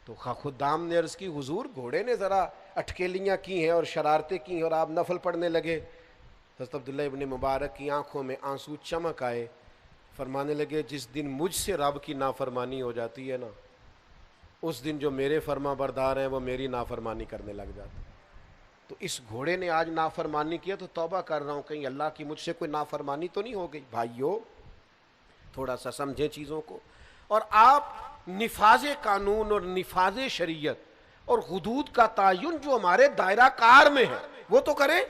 تو خدام نے عرض کی حضور گھوڑے نے ذرا اٹکیلیاں کی ہیں اور شرارتیں کی ہیں اور آپ نفل پڑھنے لگے۔ حضرت عبداللہ ابن مبارک کی آنکھوں میں آنسو چمک آئے، فرمانے لگے جس دن مجھ سے رب کی نافرمانی ہو جاتی ہے نا، اس دن جو میرے فرما بردار ہیں وہ میری نافرمانی کرنے لگ جاتے۔ تو اس گھوڑے نے آج نافرمانی کیا تو توبہ کر رہا ہوں کہیں اللہ کی مجھ سے کوئی نافرمانی تو نہیں ہو گئی۔ بھائیو تھوڑا سا سمجھیں چیزوں کو، اور آپ نفاذ قانون اور نفاذ شریعت اور حدود کا تعین جو ہمارے دائرہ کار میں ہے وہ تو کریں،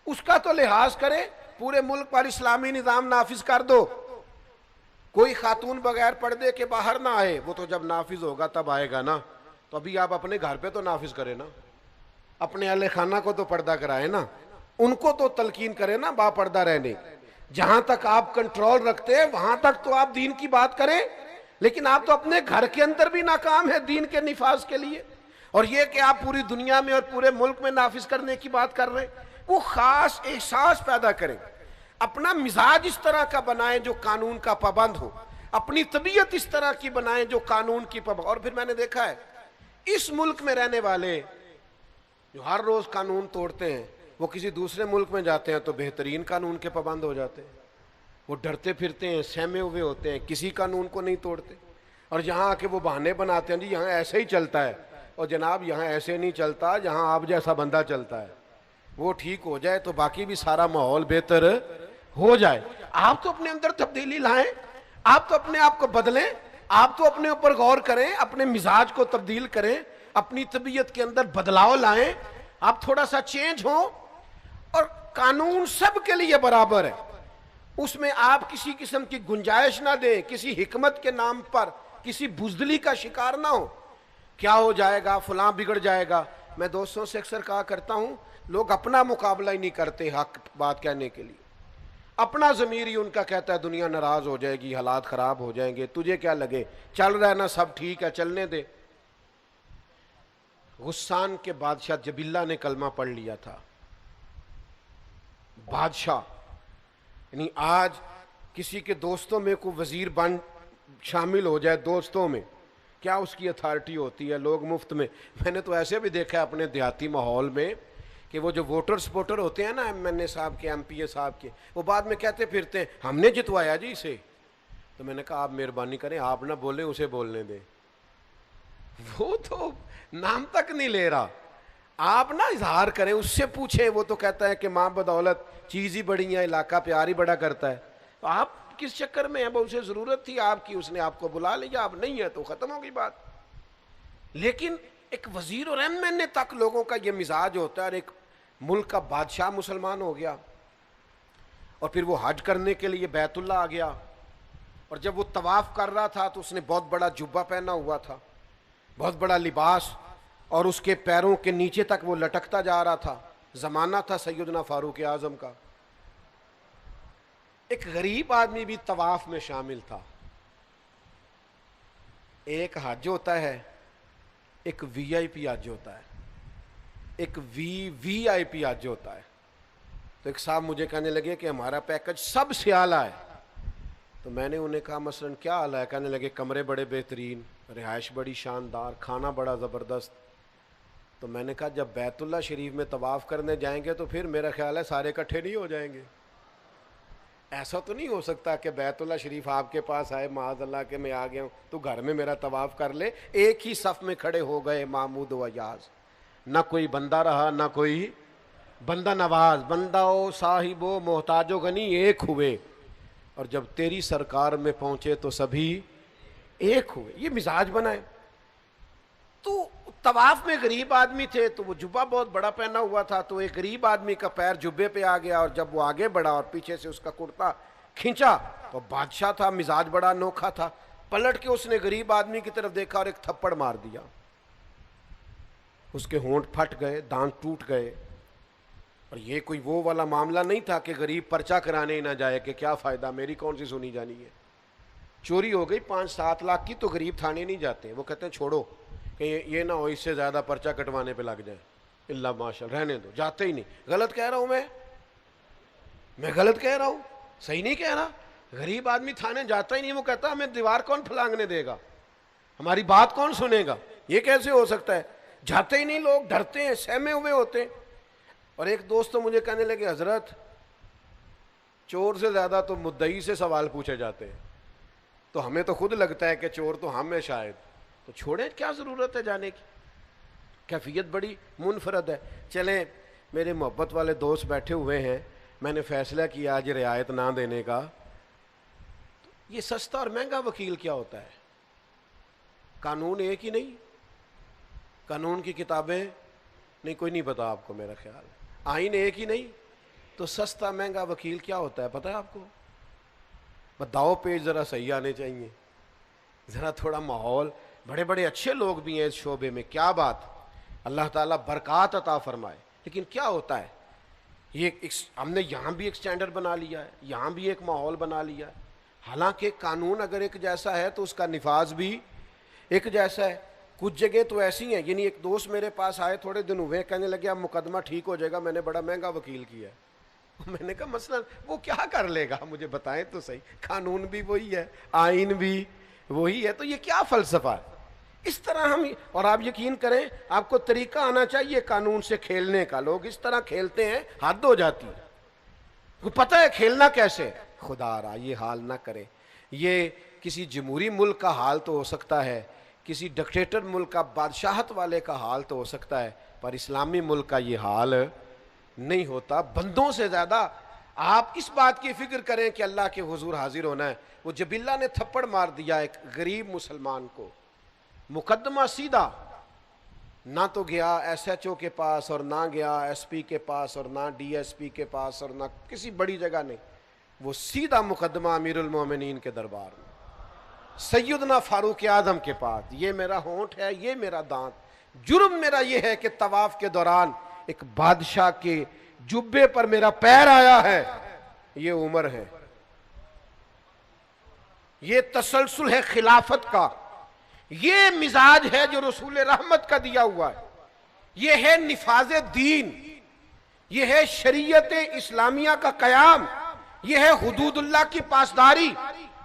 اس کا تو لحاظ کریں۔ پورے ملک پر اسلامی نظام نافذ کر دو، کوئی خاتون بغیر پردے کے باہر نہ آئے، وہ تو جب نافذ ہوگا تب آئے گا نا، تو ابھی آپ اپنے گھر پہ تو نافذ کریں نا، اپنے اہل خانہ کو تو پردہ کرائیں نا، ان کو تو تلقین کریں نا با پردہ رہنے۔ جہاں تک آپ کنٹرول رکھتے ہیں وہاں تک تو آپ دین کی بات کریں، لیکن آپ تو اپنے گھر کے اندر بھی ناکام ہے دین کے نفاذ کے لیے، اور یہ کہ آپ پوری دنیا میں اور پورے ملک میں نافذ کرنے کی بات کر رہے ہیں۔ وہ خاص احساس پیدا کریں، اپنا مزاج اس طرح کا بنائیں جو قانون کا پابند ہو، اپنی طبیعت اس طرح کی بنائیں جو قانون کی پابند۔ اور پھر میں نے دیکھا ہے اس ملک میں رہنے والے جو ہر روز قانون توڑتے ہیں، وہ کسی دوسرے ملک میں جاتے ہیں تو بہترین قانون کے پابند ہو جاتے ہیں، وہ ڈرتے پھرتے ہیں، سہمے ہوئے ہوتے ہیں، کسی قانون کو نہیں توڑتے، اور یہاں آ کے وہ بہانے بناتے ہیں جی یہاں ایسے ہی چلتا ہے، اور جناب یہاں ایسے نہیں چلتا، جہاں آپ جیسا بندہ چلتا ہے، وہ ٹھیک ہو جائے تو باقی بھی سارا ماحول بہتر ہو جائے۔ آپ تو اپنے اندر تبدیلی لائیں، آپ تو اپنے آپ کو بدلیں، آپ تو اپنے اوپر غور کریں، اپنے مزاج کو تبدیل کریں، اپنی طبیعت کے اندر بدلاؤ لائیں، آپ تھوڑا سا چینج ہوں۔ اور قانون سب کے لیے برابر ہے، اس میں آپ کسی قسم کی گنجائش نہ دیں، کسی حکمت کے نام پر کسی بزدلی کا شکار نہ ہو۔ کیا ہو جائے گا، فلاں بگڑ جائے گا۔ میں دوستوں سے اکثر کہا کرتا ہوں لوگ اپنا مقابلہ ہی نہیں کرتے حق بات کہنے کے لیے، اپنا ضمیر ہی ان کا کہتا ہے دنیا ناراض ہو جائے گی، حالات خراب ہو جائیں گے، تجھے کیا لگے، چل رہا ہے نا سب ٹھیک ہے چلنے دے۔ غسان کے بادشاہ جبلہ نے کلمہ پڑھ لیا تھا، بادشاہ، یعنی آج کسی کے دوستوں میں کوئی وزیر بن شامل ہو جائے دوستوں میں، کیا اس کی اتھارٹی ہوتی ہے، لوگ مفت میں۔ میں نے تو ایسے بھی دیکھا ہے اپنے دیہاتی ماحول میں کہ وہ جو ووٹر سپورٹر ہوتے ہیں نا MNA صاحب کے MP صاحب کے, وہ بعد میں کہتے پھرتے ہیں ہم نے جتوایا جی اسے. تو میں نے کہا آپ مہربانی کریں, آپ نہ بولیں, اسے بولنے دیں. وہ تو نام تک نہیں لے رہا, آپ نہ اظہار کریں, اس سے پوچھیں. وہ تو کہتا ہے کہ ماں بدولت چیز ہی بڑی ہے, علاقہ پیار ہی بڑا کرتا ہے. تو آپ کس چکر میں ہیں؟ اسے ضرورت تھی آپ کی, اس نے آپ کو بلا لیا, آپ نہیں ہے تو ختم ہو گئی بات. لیکن ایک وزیر اور MNA تک لوگوں کا یہ مزاج ہوتا ہے. اور ایک ملک کا بادشاہ مسلمان ہو گیا, اور پھر وہ حج کرنے کے لیے بیت اللہ آ گیا, اور جب وہ طواف کر رہا تھا تو اس نے بہت بڑا جبہ پہنا ہوا تھا, بہت بڑا لباس, اور اس کے پیروں کے نیچے تک وہ لٹکتا جا رہا تھا. زمانہ تھا سیدنا فاروق اعظم کا. ایک غریب آدمی بھی طواف میں شامل تھا. ایک حج ہوتا ہے, ایک VIP حج ہوتا ہے, ایک VIP حج ہوتا ہے. تو ایک صاحب مجھے کہنے لگے کہ ہمارا پیکج سب سے اعلیٰ ہے. تو میں نے انہیں کہا مثلاً کیا اعلیٰ ہے؟ کہنے لگے کمرے بڑے بہترین, رہائش بڑی شاندار, کھانا بڑا زبردست. تو میں نے کہا جب بیت اللہ شریف میں طواف کرنے جائیں گے تو پھر میرا خیال ہے سارے اکٹھے نہیں ہو جائیں گے. ایسا تو نہیں ہو سکتا کہ بیت اللہ شریف آپ کے پاس آئے, معاذ اللہ کہ میں آ گیا ہوں تو گھر میں میرا طواف کر لے. ایک ہی صف میں کھڑے ہو گئے محمود و ایاز, نہ کوئی بندہ رہا نہ کوئی بندہ نواز. بندہ و صاحب و محتاج و غنی ایک ہوئے, اور جب تیری سرکار میں پہنچے تو سبھی ایک ہوئے. یہ مزاج بنائے. تو طواف میں غریب آدمی تھے تو وہ جبہ بہت بڑا پہنا ہوا تھا, تو ایک غریب آدمی کا پیر جبے پہ آ گیا, اور جب وہ آگے بڑھا اور پیچھے سے اس کا کرتا کھینچا تو بادشاہ تھا, مزاج بڑا انوکھا تھا, پلٹ کے اس نے غریب آدمی کی طرف دیکھا اور ایک تھپڑ مار دیا. اس کے ہونٹ پھٹ گئے, دانت ٹوٹ گئے. اور یہ کوئی وہ والا معاملہ نہیں تھا کہ غریب پرچہ کرانے ہی نہ جائے کہ کیا فائدہ, میری کون سی سنی جانی ہے. چوری ہو گئی 5-7 لاکھ کی تو غریب تھانے نہیں جاتے, وہ کہتے ہیں چھوڑو کہ یہ نہ ہو اس سے زیادہ پرچہ کٹوانے پہ لگ جائیں, اللہ ماشاء رہنے دو, جاتے ہی نہیں. غلط کہہ رہا ہوں میں غلط کہہ رہا ہوں, صحیح نہیں کہہ رہا. غریب آدمی تھانے جاتا ہی نہیں, وہ کہتا ہمیں دیوار کون پھلانگنے دے گا, ہماری بات کون سنے گا, یہ کیسے ہو سکتا ہے. جاتے ہی نہیں لوگ, ڈرتے ہیں, سہمے ہوئے ہوتے ہیں. اور ایک دوست تو مجھے کہنے لگے حضرت چور سے زیادہ تو مدعی سے سوال پوچھے جاتے ہیں, تو ہمیں تو خود لگتا ہے کہ چور تو ہم ہیں شاید, تو چھوڑیں, کیا ضرورت ہے جانے کی. کیفیت بڑی منفرد ہے. چلیں میرے محبت والے دوست بیٹھے ہوئے ہیں, میں نے فیصلہ کیا آج رعایت نہ دینے کا. یہ سستا اور مہنگا وکیل کیا ہوتا ہے؟ قانون ایک ہی نہیں, قانون کی کتابیں نہیں, کوئی نہیں پتا آپ کو, میرا خیال ہے آئین ایک ہی نہیں, تو سستا مہنگا وکیل کیا ہوتا ہے پتہ ہے آپ کو؟ بتاؤ پیج ذرا صحیح آنے چاہیے, ذرا تھوڑا ماحول, بڑے بڑے اچھے لوگ بھی ہیں اس شعبے میں, کیا بات, اللہ تعالیٰ برکات عطا فرمائے. لیکن کیا ہوتا ہے, یہ ہم نے یہاں بھی ایک سٹینڈرڈ بنا لیا ہے, یہاں بھی ایک ماحول بنا لیا ہے. حالانکہ قانون اگر ایک جیسا ہے تو اس کا نفاذ بھی ایک جیسا ہے. کچھ جگہ تو ایسی ہیں, یعنی ایک دوست میرے پاس آئے تھوڑے دن ہوئے, کہنے لگے اب مقدمہ ٹھیک ہو جائے گا, میں نے بڑا مہنگا وکیل کیا ہے. میں نے کہا مثلا وہ کیا کر لے گا, مجھے بتائیں تو صحیح, قانون بھی وہی ہے, آئین بھی وہی ہے, تو یہ کیا فلسفہ ہے. اس طرح ہم, اور آپ یقین کریں آپ کو طریقہ آنا چاہیے قانون سے کھیلنے کا. لوگ اس طرح کھیلتے ہیں حد ہو جاتی ہے, کو پتہ ہے کھیلنا کیسے. خدا را یہ حال نہ کرے. یہ کسی جمہوری ملک کا حال تو ہو سکتا ہے, کسی ڈکٹیٹر ملک کا, بادشاہت والے کا حال تو ہو سکتا ہے, پر اسلامی ملک کا یہ حال نہیں ہوتا. بندوں سے زیادہ آپ اس بات کی فکر کریں کہ اللہ کے حضور حاضر ہونا ہے. وہ جبیلہ نے تھپڑ مار دیا ایک غریب مسلمان کو, مقدمہ سیدھا, نہ تو گیا SHO کے پاس اور نہ گیا SP کے پاس اور نہ DSP کے پاس اور نہ کسی بڑی جگہ نہیں, وہ سیدھا مقدمہ امیر المومنین کے دربار میں, سیدنا فاروق اعظم کے پاس. یہ میرا ہونٹ ہے, یہ میرا دانت, جرم میرا یہ ہے کہ طواف کے دوران ایک بادشاہ کے جبے پر میرا پیر آیا ہے, یہ عمر ہے, یہ تسلسل ہے خلافت کا, یہ مزاج ہے جو رسول رحمت کا دیا ہوا ہے, یہ ہے نفاذ دین, یہ ہے شریعت اسلامیہ کا قیام, یہ ہے حدود اللہ کی پاسداری.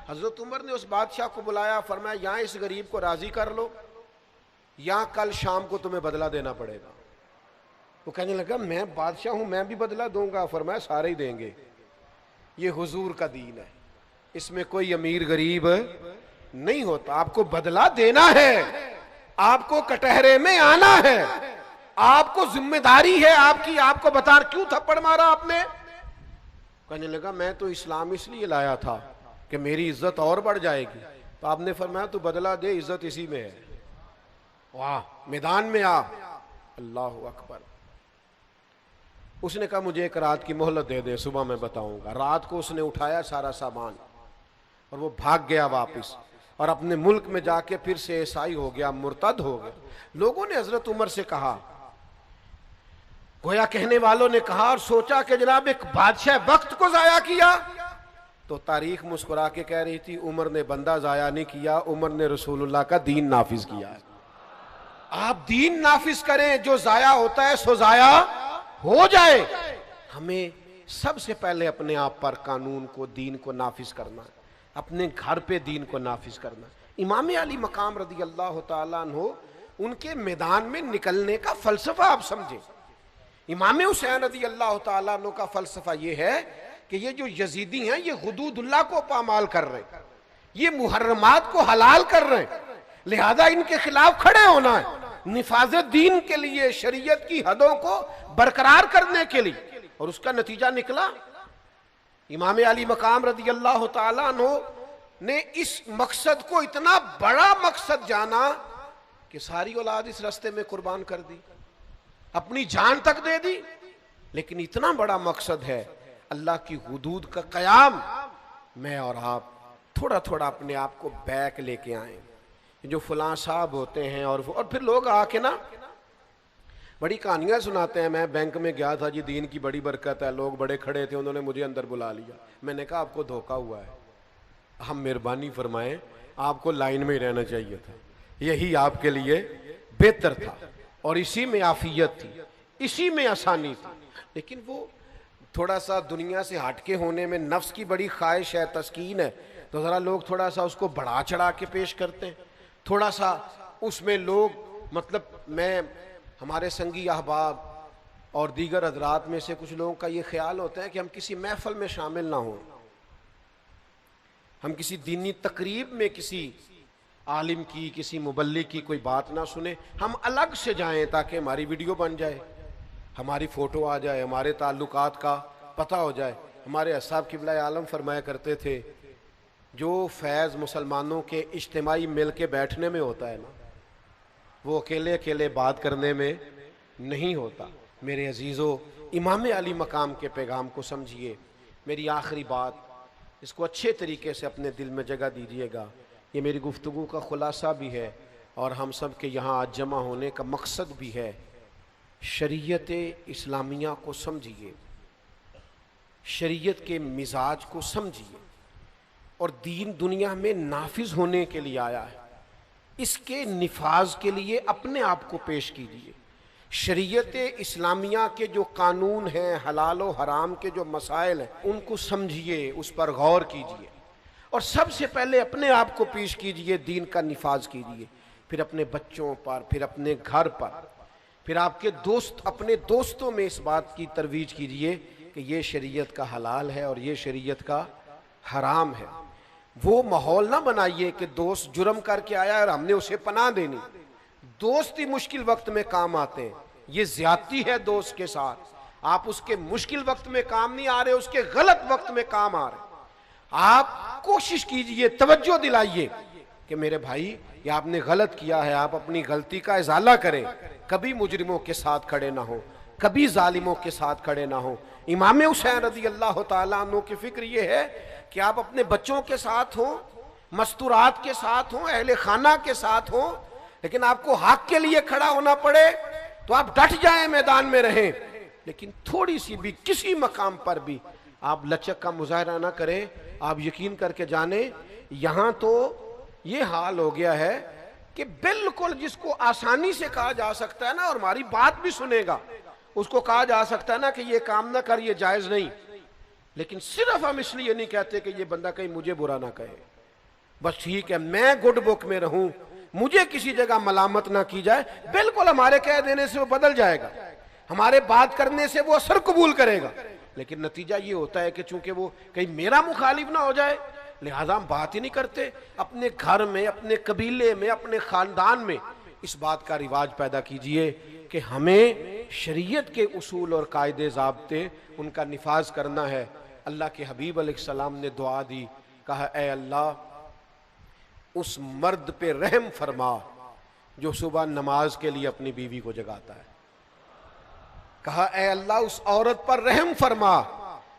حضرت عمر نے اس بادشاہ کو بلایا, فرمایا یہاں اس غریب کو راضی کر لو, یہاں کل شام کو تمہیں بدلہ دینا پڑے گا. وہ کہنے لگا میں بادشاہ ہوں، میں بھی بدلہ دوں گا؟ فرمایا سارے ہی دیں گے، یہ حضور کا دین ہے، اس میں کوئی امیر غریب نہیں ہوتا، آپ کو بدلہ دینا ہے، آپ کو کٹہرے میں آنا ہے، آپ کو ذمہ داری ہے آپ کی، آپ کو بتا کیوں تھپڑ مارا آپ نے؟ کہنے لگا میں تو اسلام اس لیے لایا تھا کہ میری عزت اور بڑھ جائے گی۔ تو آپ نے فرمایا تو بدلہ دے، عزت اسی میں ہے، واہ میدان میں آ۔ اللہ اکبر۔ اس نے کہا مجھے ایک رات کی مہلت دے دے، صبح میں بتاؤں گا۔ رات کو اس نے اٹھایا سارا سامان اور وہ بھاگ گیا واپس، اور اپنے ملک میں جا کے پھر سے عیسائی ہو گیا، مرتد ہو گیا۔ لوگوں نے حضرت عمر سے کہا، گویا کہنے والوں نے کہا اور سوچا کہ جناب ایک بادشاہ وقت کو ضائع کیا، تو تاریخ مسکرا کے کہہ رہی تھی عمر نے بندہ ضائع نہیں کیا، عمر نے رسول اللہ کا دین نافذ کیا ہے۔ آپ دین نافذ کریں، جو ضائع ہوتا ہے سو ضائع ہو جائے۔ ہمیں سب سے پہلے اپنے آپ پر قانون کو، دین کو نافذ کرنا ہے، اپنے گھر پہ دین کو نافذ کرنا ہے۔ امام علی مقام رضی اللہ تعالیٰ عنہ، ان کے میدان میں نکلنے کا فلسفہ آپ سمجھیں۔ امام حسین رضی اللہ تعالیٰ عنہ کا فلسفہ یہ ہے کہ یہ جو یزیدی ہیں یہ حدود اللہ کو پامال کر رہے ہیں، یہ محرمات کو حلال کر رہے ہیں، لہذا ان کے خلاف کھڑے ہونا ہے، نفاذ دین کے لیے، شریعت کی حدوں کو برقرار کرنے کے لیے۔ اور اس کا نتیجہ نکلا، امام علی مقام رضی اللہ تعالیٰ عنہ نے اس مقصد کو اتنا بڑا مقصد جانا کہ ساری اولاد اس راستے میں قربان کر دی، اپنی جان تک دے دی۔ لیکن اتنا بڑا مقصد ہے اللہ کی حدود کا قیام، میں اور آپ تھوڑا تھوڑا اپنے آپ کو بیک لے کے آئیں۔ جو فلاں صاحب ہوتے ہیں اور پھر لوگ آ کے نا بڑی کہانیاں سناتے ہیں، میں بینک میں گیا تھا جی، دین کی بڑی برکت ہے، لوگ بڑے کھڑے تھے، انہوں نے مجھے اندر بلا لیا۔ میں نے کہا آپ کو دھوکہ ہوا ہے، ہم مہربانی فرمائیں، آپ کو لائن میں ہی رہنا چاہیے تھا، یہی آپ کے لیے بہتر تھا، اور اسی میں عافیت تھی، اسی میں آسانی تھی۔ لیکن وہ تھوڑا سا دنیا سے ہٹ کے ہونے میں نفس کی بڑی خواہش ہے، تسکین ہے، تو ذرا لوگ تھوڑا سا اس کو بڑھا چڑھا کے پیش کرتے ہیں، تھوڑا سا اس میں لوگ مطلب ہمارے سنگی احباب اور دیگر حضرات میں سے کچھ لوگوں کا یہ خیال ہوتا ہے کہ ہم کسی محفل میں شامل نہ ہوں، ہم کسی دینی تقریب میں کسی عالم کی، کسی مبلغ کی کوئی بات نہ سنیں، ہم الگ سے جائیں تاکہ ہماری ویڈیو بن جائے، ہماری فوٹو آ جائے، ہمارے تعلقات کا پتہ ہو جائے۔ ہمارے اصحاب قبلہ عالم فرمایا کرتے تھے، جو فیض مسلمانوں کے اجتماعی مل کے بیٹھنے میں ہوتا ہے نا، وہ اکیلے اکیلے بات کرنے میں نہیں ہوتا۔ میرے عزیزو، امام علی مقام کے پیغام کو سمجھیے۔ میری آخری بات، اس کو اچھے طریقے سے اپنے دل میں جگہ دیجیے گا، یہ میری گفتگو کا خلاصہ بھی ہے اور ہم سب کے یہاں آج جمع ہونے کا مقصد بھی ہے۔ شریعت اسلامیہ کو سمجھیے، شریعت کے مزاج کو سمجھیے، اور دین دنیا میں نافذ ہونے کے لیے آیا ہے، اس کے نفاذ کے لیے اپنے آپ کو پیش کیجیے۔ شریعت اسلامیہ کے جو قانون ہیں، حلال و حرام کے جو مسائل ہیں، ان کو سمجھیے، اس پر غور کیجیے، اور سب سے پہلے اپنے آپ کو پیش کیجیے، دین کا نفاذ کیجیے، پھر اپنے بچوں پر، پھر اپنے گھر پر، پھر آپ کے دوست، اپنے دوستوں میں اس بات کی ترویج کیجیے کہ یہ شریعت کا حلال ہے اور یہ شریعت کا حرام ہے۔ وہ ماحول نہ بنائیے کہ دوست جرم کر کے آیا اور ہم نے اسے پناہ دینی۔ دوست ہی مشکل وقت میں کام آتے ہیں، یہ زیادتی ہے دوست کے ساتھ۔ آپ اس کے مشکل وقت میں کام نہیں آ رہے، اس کے غلط وقت میں کام آ رہے۔ آپ کوشش کیجئے، توجہ دلائیے کہ میرے بھائی یہ آپ نے غلط کیا ہے، آپ اپنی غلطی کا ازالہ کریں، کبھی مجرموں کے ساتھ کھڑے نہ ہوں، کبھی ظالموں کے ساتھ کھڑے نہ ہوں۔ امام حسین رضی اللہ تعالیٰ عنہ کی فکر یہ ہے کہ آپ اپنے بچوں کے ساتھ ہوں، مستورات کے ساتھ ہوں، اہل خانہ کے ساتھ ہوں، لیکن آپ کو حق کے لیے کھڑا ہونا پڑے تو آپ ڈٹ جائیں، میدان میں رہیں، لیکن تھوڑی سی بھی کسی مقام پر بھی آپ لچک کا مظاہرہ نہ کریں۔ آپ یقین کر کے جانیں، یہاں تو یہ حال ہو گیا ہے کہ بالکل جس کو آسانی سے کہا جا سکتا ہے نا، اور ہماری بات بھی سنے گا، اس کو کہا جا سکتا ہے نا کہ یہ کام نہ کر، یہ جائز نہیں، لیکن صرف ہم اس لیے نہیں کہتے کہ یہ بندہ کہیں مجھے برا نہ کہے، بس ٹھیک ہے میں گڈ بک میں رہوں، مجھے کسی جگہ ملامت نہ کی جائے۔ بالکل ہمارے کہہ دینے سے وہ بدل جائے گا۔ ہمارے بات کرنے سے وہ اثر قبول کرے گا، لیکن نتیجہ یہ ہوتا ہے کہ چونکہ وہ کہیں میرا مخالف نہ ہو جائے، لہذا ہم بات ہی نہیں کرتے۔ اپنے گھر میں، اپنے قبیلے میں، اپنے خاندان میں اس بات کا رواج پیدا کیجئے کہ ہمیں شریعت کے اصول اور قاعدے ضابطے ان کا نفاذ کرنا ہے۔ اللہ کے حبیب علیہ السلام نے دعا دی، کہا اے اللہ اس مرد پہ رحم فرما جو صبح نماز کے لیے اپنی بیوی کو جگاتا ہے، کہا اے اللہ اس عورت پر رحم فرما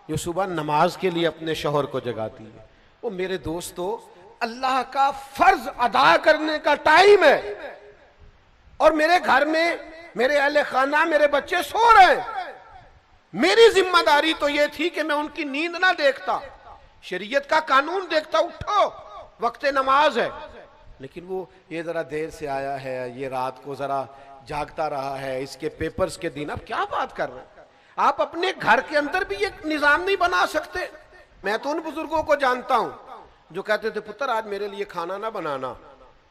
جو صبح نماز کے لیے اپنے شوہر کو جگاتی ہے۔ وہ میرے دوستو، اللہ کا فرض ادا کرنے کا ٹائم ہے، اور میرے گھر میں میرے اہل خانہ، میرے بچے سو رہے ہیں، میری ذمہ داری تو یہ تھی کہ میں ان کی نیند نہ دیکھتا، شریعت کا قانون دیکھتا، اٹھو وقت نماز ہے۔ لیکن وہ یہ ذرا دیر سے آیا ہے، یہ رات کو ذرا جاگتا رہا ہے، اس کے پیپرز کے دن۔ اب کیا بات کر رہے ہیں آپ؟ اپنے گھر کے اندر بھی یہ نظام نہیں بنا سکتے؟ میں تو ان بزرگوں کو جانتا ہوں جو کہتے تھے پتر آج میرے لیے کھانا نہ بنانا،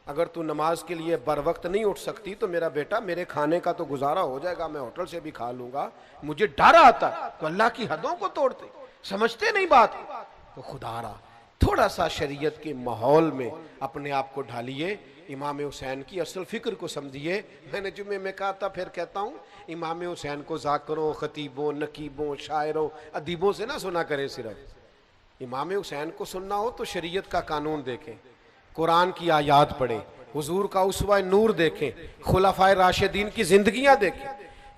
اگر تو نماز کے لیے بر وقت نہیں اٹھ سکتی تو میرا بیٹا میرے کھانے کا تو گزارا ہو جائے گا، میں ہوٹل سے بھی کھا لوں گا، مجھے ڈر آتا ہے۔ تو اللہ کی حدوں کو توڑتے، سمجھتے نہیں بات۔ تو خدا را تھوڑا سا شریعت کے ماحول میں اپنے آپ کو ڈھالیے، امام حسین کی اصل فکر کو سمجھیے۔ میں نے جمعے میں کہا تھا، پھر کہتا ہوں، امام حسین کو ذاکروں، خطیبوں، نقیبوں، شاعروں، ادیبوں سے نہ سنا کریں، صرف امام حسین کو سننا ہو تو شریعت کا قانون دیکھیں، قرآن کی آیات پڑھیں، حضور کا اسوہ نور دیکھیں، خلفائے راشدین کی زندگیاں دیکھیں،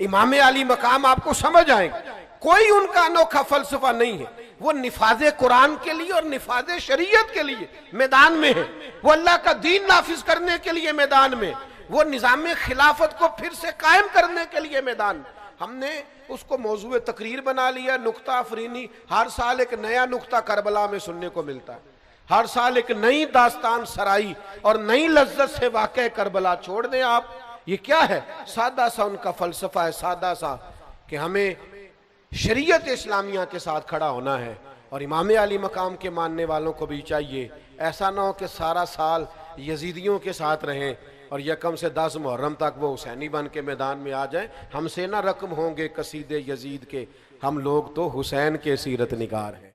امام علی مقام آپ کو سمجھ آئیں گے۔ کوئی ان کا انوکھا فلسفہ نہیں ہے، وہ نفاذ قرآن کے لیے اور نفاذ شریعت کے لیے میدان میں ہے، وہ اللہ کا دین نافذ کرنے کے لیے میدان میں، وہ نظام خلافت کو پھر سے قائم کرنے کے لیے میدان میں۔ ہم نے اس کو موضوع تقریر بنا لیا، نکتہ افرینی، ہر سال ایک نیا نکتہ کربلا میں سننے کو ملتا ہے، ہر سال ایک نئی داستان سرائی اور نئی لذت سے واقع کربلا۔ چھوڑ دیں آپ، یہ کیا ہے؟ سادہ سا ان کا فلسفہ ہے، سادہ سا، کہ ہمیں شریعت اسلامیہ کے ساتھ کھڑا ہونا ہے، اور امام علی مقام کے ماننے والوں کو بھی چاہیے ایسا نہ ہو کہ سارا سال یزیدیوں کے ساتھ رہیں اور یکم سے 10 محرم تک وہ حسینی بن کے میدان میں آ جائیں۔ ہم سے نہ رقم ہوں گے قصیدے یزید کے، ہم لوگ تو حسین کے سیرت نگار ہیں۔